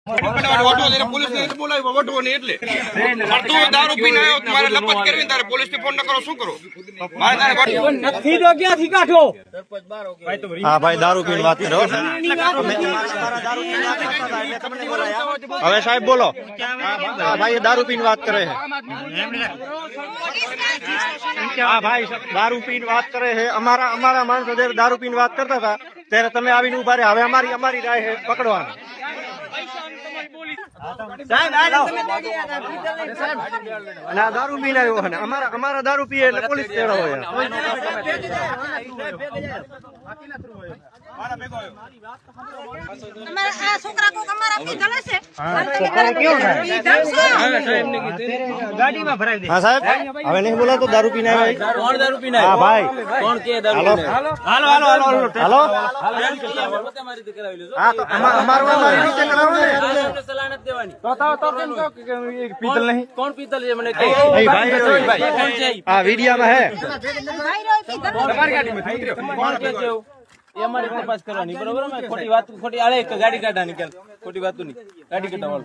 police ને બોલાવી વટવો નહીં એટલે તું દારૂ પીને આવ્યો મારે લપત કરવી તારે પોલીસ ને ફોન ન કરો શું કરો મારે તારે નથી તો ક્યાંથી કાઢો હા ભાઈ દારૂ પીને વાત કરો હવે સાહેબ બોલો હા ભાઈ દારૂ પીને વાત કરે છે હા ભાઈ દારૂ પીને વાત કરે છે અમારા માણસો જયારે દારૂ પીને વાત કરતા હતા ત્યારે તમે આવીને ઉભા રહ્યા હવે અમારી રાહ છે પકડવાની દારૂ પીને આવ્યો ને અમારા દારૂ પીએ એટલે પોલીસ તેડો હોય હા સાહેબ હવે નહીં બોલાતો દારૂ પીને આવ્યા કોણ દારૂ પીને હા ભાઈ કોણ કે દારૂ પીને હાલો હા તો અમારી રીતે કરાવો ને સલાહ નથી દેવાની તો કેમ કહો કે પીતલ નહીં કોણ પીતલ છે મને કહો ભાઈ કોણ છે આ વિડિયામાં હે કોણ કે છે એ અમારી તપાસ કરવાની બરોબર ખોટી આળે ગાડી કાઢવાની ખોટી વાતો નહીં ગાડી કાઢવા